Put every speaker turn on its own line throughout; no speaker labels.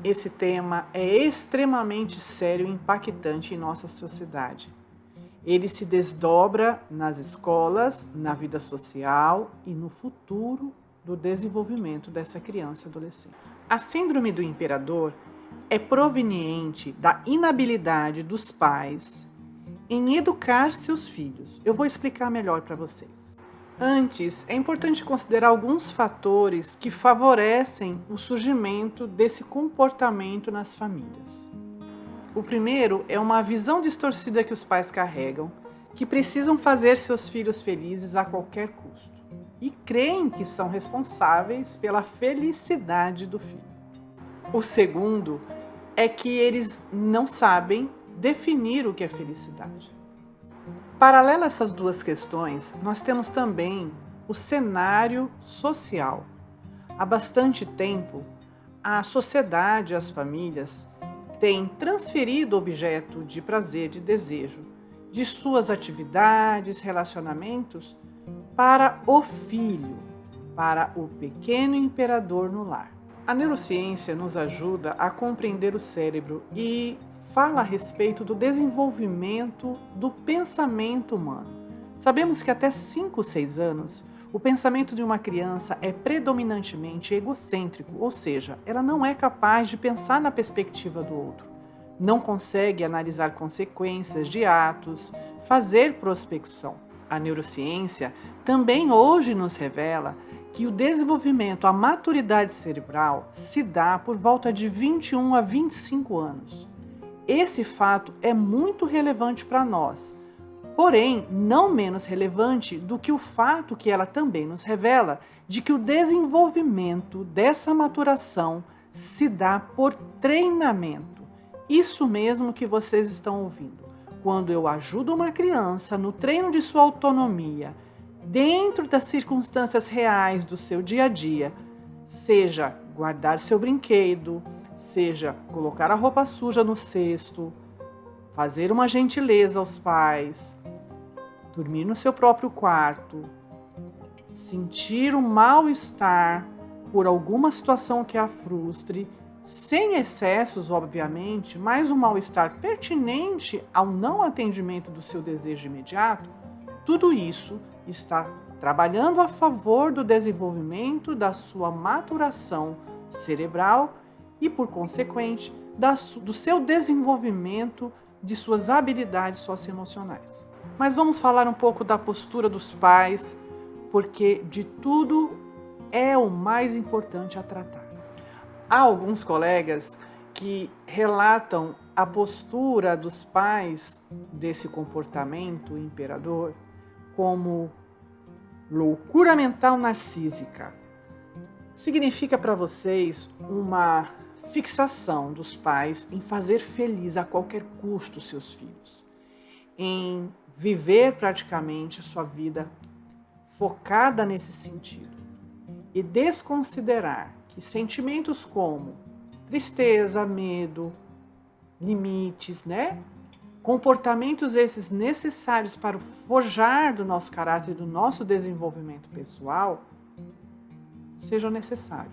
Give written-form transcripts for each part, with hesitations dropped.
Esse tema é extremamente sério e impactante em nossa sociedade. Ele se desdobra nas escolas, na vida social e no futuro do desenvolvimento dessa criança e adolescente. A síndrome do imperador é proveniente da inabilidade dos pais em educar seus filhos. Eu vou explicar melhor para vocês. Antes, é importante considerar alguns fatores que favorecem o surgimento desse comportamento nas famílias. O primeiro é uma visão distorcida que os pais carregam, que precisam fazer seus filhos felizes a qualquer custo e creem que são responsáveis pela felicidade do filho. O segundo é que eles não sabem definir o que é felicidade. Paralelo a essas duas questões, nós temos também o cenário social. Há bastante tempo, a sociedade e as famílias têm transferido o objeto de prazer, de desejo, de suas atividades, relacionamentos, para o filho, para o pequeno imperador no lar. A neurociência nos ajuda a compreender o cérebro e fala a respeito do desenvolvimento do pensamento humano. Sabemos que até 5, 6 anos, o pensamento de uma criança é predominantemente egocêntrico, ou seja, ela não é capaz de pensar na perspectiva do outro, não consegue analisar consequências de atos, fazer prospecção. A neurociência também hoje nos revela que o desenvolvimento, a maturidade cerebral, se dá por volta de 21 a 25 anos. Esse fato é muito relevante para nós, porém não menos relevante do que o fato que ela também nos revela de que o desenvolvimento dessa maturação se dá por treinamento. Isso mesmo que vocês estão ouvindo. Quando eu ajudo uma criança no treino de sua autonomia, dentro das circunstâncias reais do seu dia a dia, seja guardar seu brinquedo, seja colocar a roupa suja no cesto, fazer uma gentileza aos pais, dormir no seu próprio quarto, sentir um mal-estar por alguma situação que a frustre, sem excessos, obviamente, mas um mal-estar pertinente ao não atendimento do seu desejo imediato, tudo isso está trabalhando a favor do desenvolvimento da sua maturação cerebral e, por consequente, do seu desenvolvimento de suas habilidades socioemocionais. Mas vamos falar um pouco da postura dos pais, porque de tudo é o mais importante a tratar. Há alguns colegas que relatam a postura dos pais desse comportamento imperador como loucura mental narcísica. Significa para vocês uma fixação dos pais em fazer feliz a qualquer custo seus filhos, em viver praticamente a sua vida focada nesse sentido e desconsiderar que sentimentos como tristeza, medo, limites, comportamentos esses necessários para o forjar do nosso caráter e do nosso desenvolvimento pessoal sejam necessários.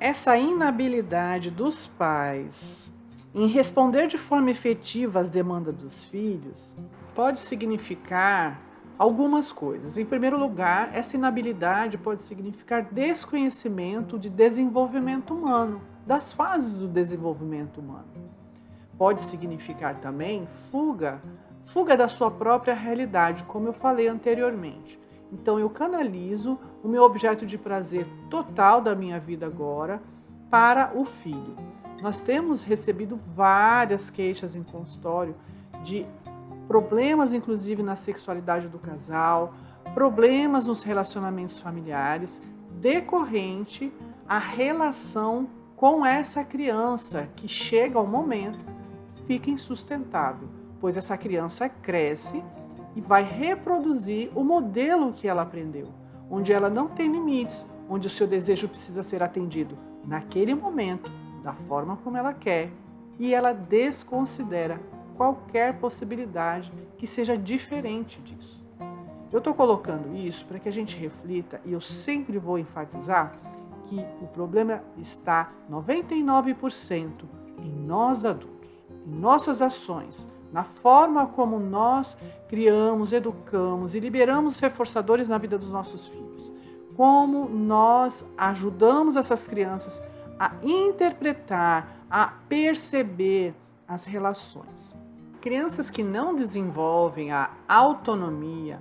Essa inabilidade dos pais em responder de forma efetiva às demandas dos filhos pode significar algumas coisas. Em primeiro lugar, essa inabilidade pode significar desconhecimento de desenvolvimento humano, das fases do desenvolvimento humano. Pode significar também fuga da sua própria realidade, como eu falei anteriormente. Então eu canalizo o meu objeto de prazer total da minha vida agora para o filho. Nós temos recebido várias queixas em consultório de problemas, inclusive na sexualidade do casal, problemas nos relacionamentos familiares, decorrente à relação com essa criança que chega ao momento, fica insustentável, pois essa criança cresce e vai reproduzir o modelo que ela aprendeu, onde ela não tem limites, onde o seu desejo precisa ser atendido naquele momento, da forma como ela quer, e ela desconsidera qualquer possibilidade que seja diferente disso. Eu estou colocando isso para que a gente reflita, e eu sempre vou enfatizar que o problema está 99% em nós adultos, em nossas ações, na forma como nós criamos, educamos e liberamos os reforçadores na vida dos nossos filhos. Como nós ajudamos essas crianças a interpretar, a perceber as relações. Crianças que não desenvolvem a autonomia,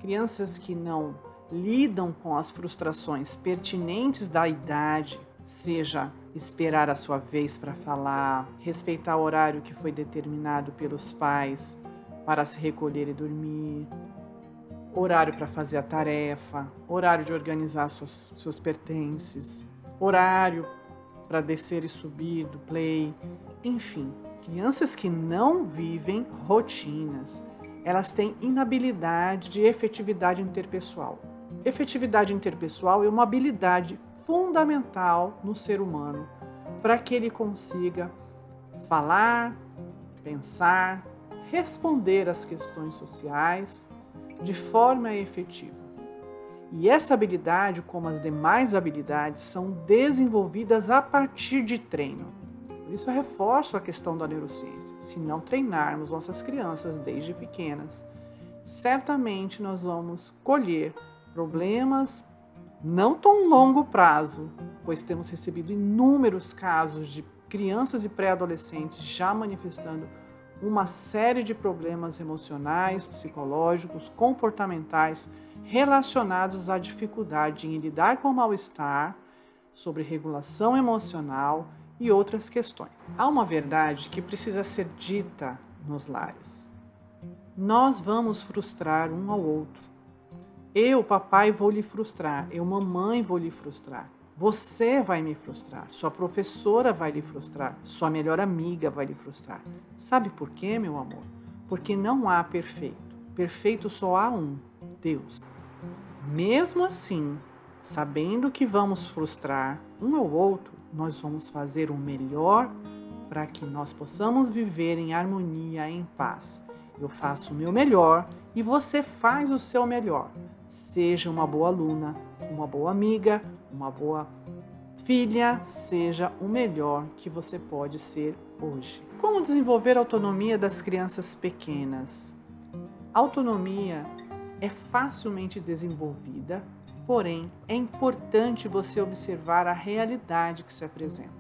crianças que não lidam com as frustrações pertinentes da idade, seja esperar a sua vez para falar, respeitar o horário que foi determinado pelos pais para se recolher e dormir, horário para fazer a tarefa, horário de organizar seus pertences, horário para descer e subir do play, enfim, crianças que não vivem rotinas, elas têm inabilidade de efetividade interpessoal. Efetividade interpessoal é uma habilidade fundamental no ser humano para que ele consiga falar, pensar, responder às questões sociais de forma efetiva. E essa habilidade, como as demais habilidades, são desenvolvidas a partir de treino. Por isso eu reforço a questão da neurociência. Se não treinarmos nossas crianças desde pequenas, certamente nós vamos colher problemas não tão longo prazo, pois temos recebido inúmeros casos de crianças e pré-adolescentes já manifestando uma série de problemas emocionais, psicológicos, comportamentais relacionados à dificuldade em lidar com o mal-estar, sobre regulação emocional e outras questões. Há uma verdade que precisa ser dita nos lares. Nós vamos frustrar um ao outro. Eu, papai, vou lhe frustrar. Eu, mamãe, vou lhe frustrar. Você vai me frustrar. Sua professora vai lhe frustrar. Sua melhor amiga vai lhe frustrar. Sabe por quê, meu amor? Porque não há perfeito. Perfeito só há um, Deus. Mesmo assim, sabendo que vamos frustrar um ao outro, nós vamos fazer o melhor para que nós possamos viver em harmonia, em paz. Eu faço o meu melhor e você faz o seu melhor. Seja uma boa aluna, uma boa amiga, uma boa filha, seja o melhor que você pode ser hoje. Como desenvolver a autonomia das crianças pequenas? A autonomia é facilmente desenvolvida, porém é importante você observar a realidade que se apresenta.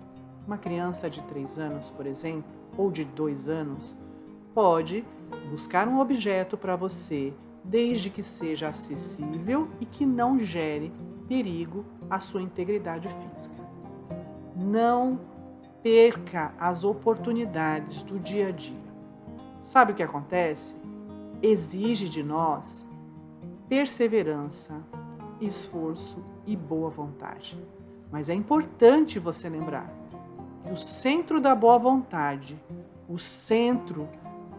Uma criança de 3 anos, por exemplo, ou de 2 anos, pode buscar um objeto para você, desde que seja acessível e que não gere perigo à sua integridade física. Não perca as oportunidades do dia a dia. Sabe o que acontece? Exige de nós perseverança, esforço e boa vontade. Mas é importante você lembrar que o centro da boa vontade, o centro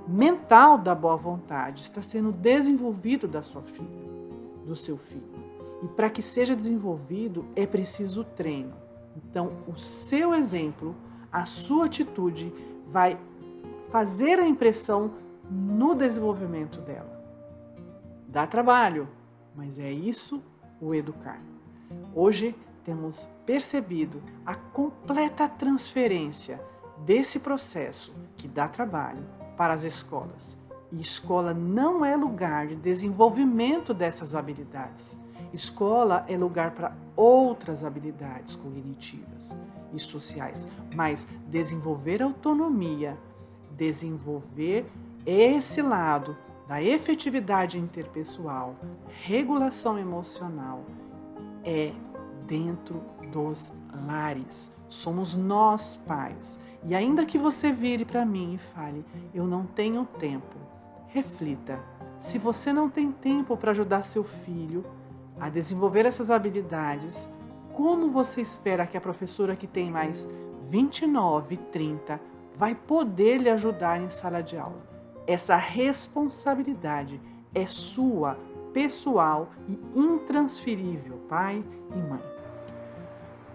mental da boa vontade está sendo desenvolvido da sua filha, do seu filho. E para que seja desenvolvido é preciso treino. Então, o seu exemplo, a sua atitude vai fazer a impressão no desenvolvimento dela. Dá trabalho, mas é isso o educar. Hoje temos percebido a completa transferência desse processo que dá trabalho para as escolas. E escola não é lugar de desenvolvimento dessas habilidades. Escola é lugar para outras habilidades cognitivas e sociais, mas desenvolver autonomia, desenvolver esse lado da efetividade interpessoal, regulação emocional, é dentro dos lares. Somos nós, pais. E ainda que você vire para mim e fale, eu não tenho tempo, reflita. Se você não tem tempo para ajudar seu filho a desenvolver essas habilidades, como você espera que a professora que tem mais 29, 30 vai poder lhe ajudar em sala de aula? Essa responsabilidade é sua, pessoal e intransferível, pai e mãe.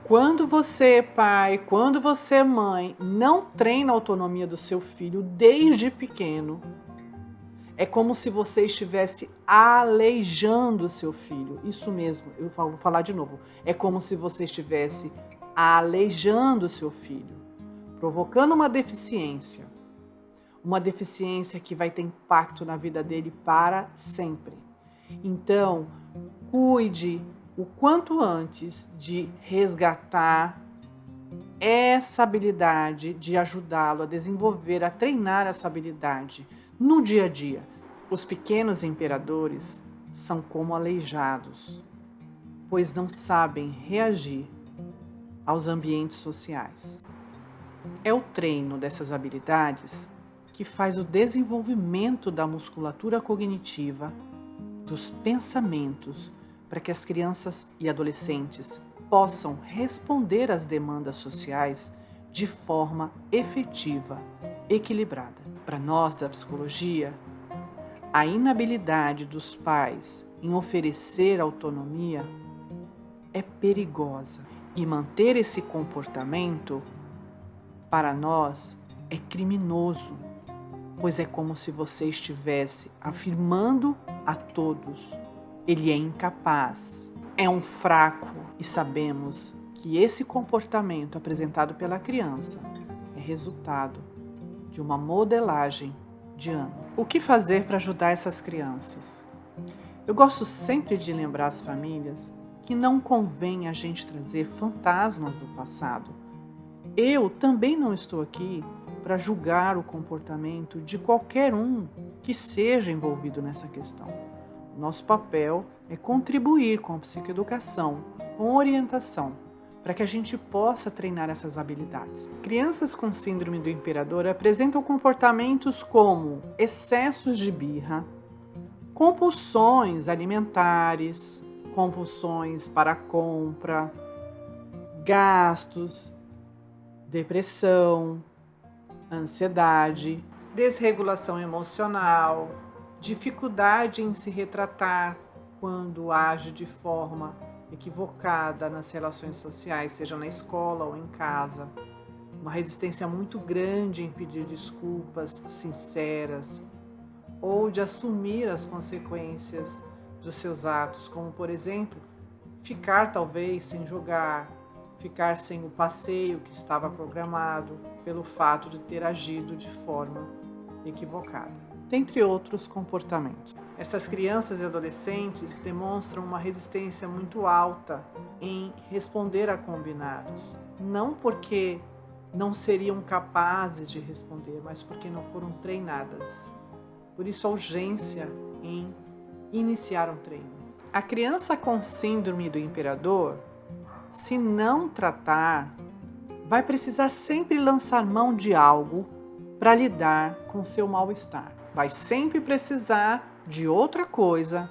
Quando você, pai, quando você, mãe, não treina a autonomia do seu filho desde pequeno, É como se você estivesse aleijando o seu filho. Isso mesmo, eu vou falar de novo. É como se você estivesse aleijando o seu filho, provocando uma deficiência. Uma deficiência que vai ter impacto na vida dele para sempre. Então, cuide o quanto antes de resgatar essa habilidade, de ajudá-lo a desenvolver, a treinar essa habilidade no dia a dia. Os pequenos imperadores são como aleijados, pois não sabem reagir aos ambientes sociais. É o treino dessas habilidades que faz o desenvolvimento da musculatura cognitiva, dos pensamentos, para que as crianças e adolescentes possam responder às demandas sociais de forma efetiva, equilibrada. Para nós da psicologia, a inabilidade dos pais em oferecer autonomia é perigosa e manter esse comportamento, para nós, é criminoso, pois é como se você estivesse afirmando a todos: ele é incapaz, é um fraco, e sabemos que esse comportamento apresentado pela criança é resultado de uma modelagem de ano. O que fazer para ajudar essas crianças? Eu gosto sempre de lembrar as famílias que não convém a gente trazer fantasmas do passado. Eu também não estou aqui para julgar o comportamento de qualquer um que seja envolvido nessa questão. Nosso papel é contribuir com a psicoeducação, com orientação, para que a gente possa treinar essas habilidades. Crianças com síndrome do imperador apresentam comportamentos como excessos de birra, compulsões alimentares, compulsões para a compra, gastos, depressão, ansiedade, desregulação emocional, dificuldade em se retratar quando age de forma equivocada nas relações sociais, seja na escola ou em casa, uma resistência muito grande em pedir desculpas sinceras ou de assumir as consequências dos seus atos, como, por exemplo, ficar talvez sem jogar, ficar sem o passeio que estava programado pelo fato de ter agido de forma equivocada, dentre outros comportamentos. Essas crianças e adolescentes demonstram uma resistência muito alta em responder a combinados, não porque não seriam capazes de responder, mas porque não foram treinadas. Por isso a urgência em iniciar um treino. A criança com síndrome do imperador, se não tratar, vai precisar sempre lançar mão de algo para lidar com seu mal-estar. Vai sempre precisar de outra coisa,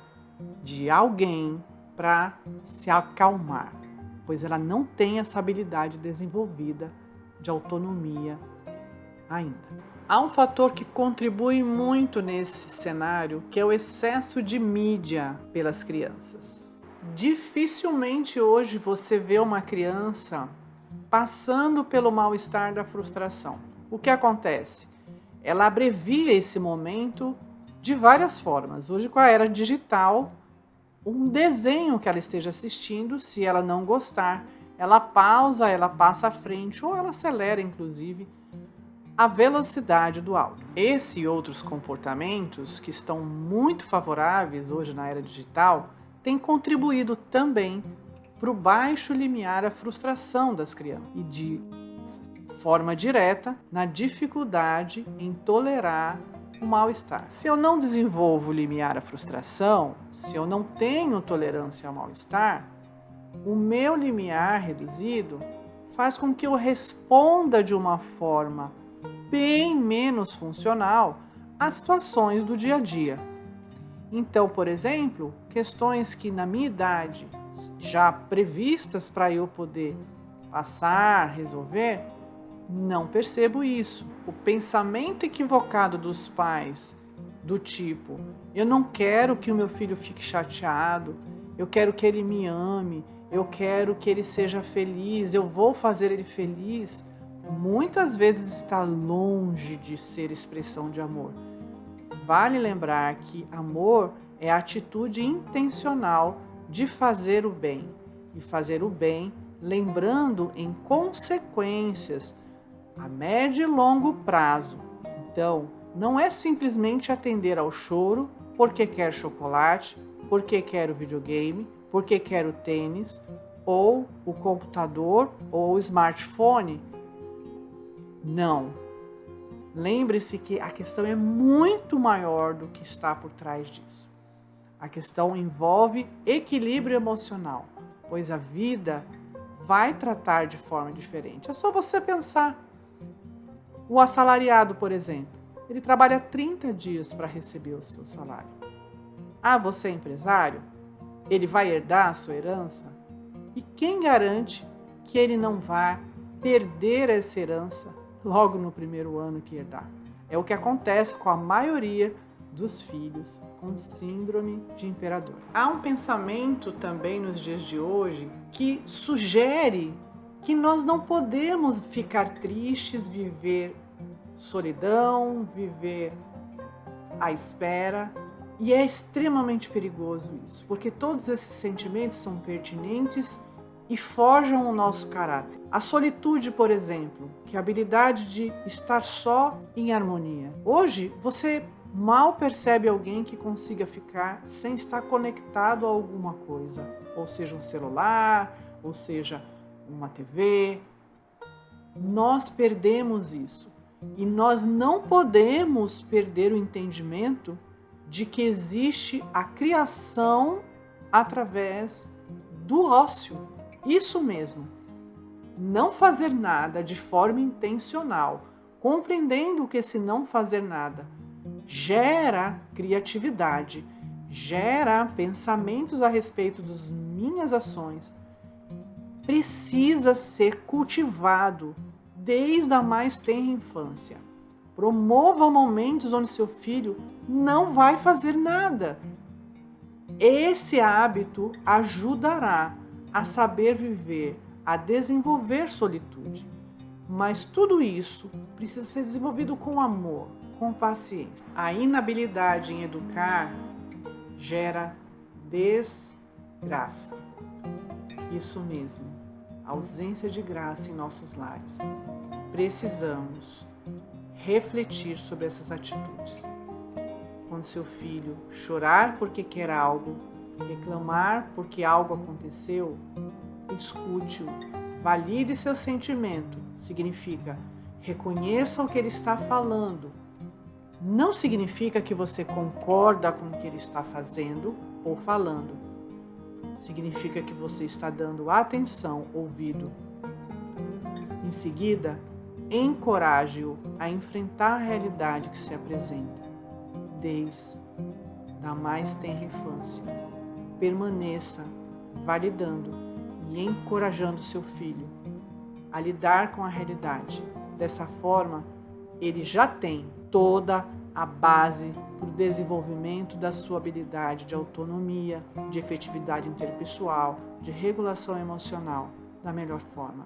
de alguém para se acalmar, pois ela não tem essa habilidade desenvolvida de autonomia ainda. Há um fator que contribui muito nesse cenário, que é o excesso de mídia pelas crianças. Dificilmente hoje você vê uma criança passando pelo mal-estar da frustração. O que acontece? Ela abrevia esse momento de várias formas. Hoje, com a era digital, um desenho que ela esteja assistindo, se ela não gostar, ela pausa, ela passa à frente ou ela acelera, inclusive, a velocidade do áudio. Esse e outros comportamentos que estão muito favoráveis hoje na era digital têm contribuído também para o baixo limiar à frustração das crianças e de forma direta na dificuldade em tolerar o mal-estar. Se eu não desenvolvo o limiar à frustração, se eu não tenho tolerância ao mal-estar, o meu limiar reduzido faz com que eu responda de uma forma bem menos funcional às situações do dia a dia. Então, por exemplo, questões que na minha idade já previstas para eu poder passar, resolver, não percebo isso. O pensamento equivocado dos pais, do tipo, eu não quero que o meu filho fique chateado, eu quero que ele me ame, eu quero que ele seja feliz, eu vou fazer ele feliz, muitas vezes está longe de ser expressão de amor. Vale lembrar que amor é a atitude intencional de fazer o bem, e fazer o bem lembrando em consequências a médio e longo prazo. Então, não é simplesmente atender ao choro porque quer chocolate, porque quer o videogame, porque quer o tênis, ou o computador, ou o smartphone. Não. Lembre-se que a questão é muito maior do que está por trás disso. A questão envolve equilíbrio emocional, pois a vida vai tratar de forma diferente. É só você pensar. O assalariado, por exemplo, ele trabalha 30 dias para receber o seu salário. Ah, você é empresário? Ele vai herdar a sua herança? E quem garante que ele não vai perder essa herança logo no primeiro ano que herdar? É o que acontece com a maioria dos filhos com síndrome de imperador. Há um pensamento também nos dias de hoje que sugere que nós não podemos ficar tristes, viver solidão, viver à espera. E é extremamente perigoso isso, porque todos esses sentimentos são pertinentes e forjam o nosso caráter. A solitude, por exemplo, que é a habilidade de estar só em harmonia. Hoje, você mal percebe alguém que consiga ficar sem estar conectado a alguma coisa, ou seja, um celular, ou seja, uma TV. Nós perdemos isso e nós não podemos perder o entendimento de que existe a criação através do ócio. Isso mesmo, não fazer nada de forma intencional, compreendendo que esse não fazer nada gera criatividade, gera pensamentos a respeito das minhas ações, precisa ser cultivado desde a mais tenra infância. Promova momentos onde seu filho não vai fazer nada. Esse hábito ajudará a saber viver, a desenvolver solitude. Mas tudo isso precisa ser desenvolvido com amor, com paciência. A inabilidade em educar gera desgraça. Isso mesmo, ausência de graça em nossos lares. Precisamos refletir sobre essas atitudes. Quando seu filho chorar porque quer algo, reclamar porque algo aconteceu, escute-o, valide seu sentimento. Significa reconheça o que ele está falando. Não significa que você concorda com o que ele está fazendo ou falando. Significa que você está dando atenção, ouvido. Em seguida, encoraje-o a enfrentar a realidade que se apresenta, desde a mais tenra infância. Permaneça validando e encorajando seu filho a lidar com a realidade. Dessa forma, ele já tem toda a base para o desenvolvimento da sua habilidade de autonomia, de efetividade interpessoal, de regulação emocional da melhor forma.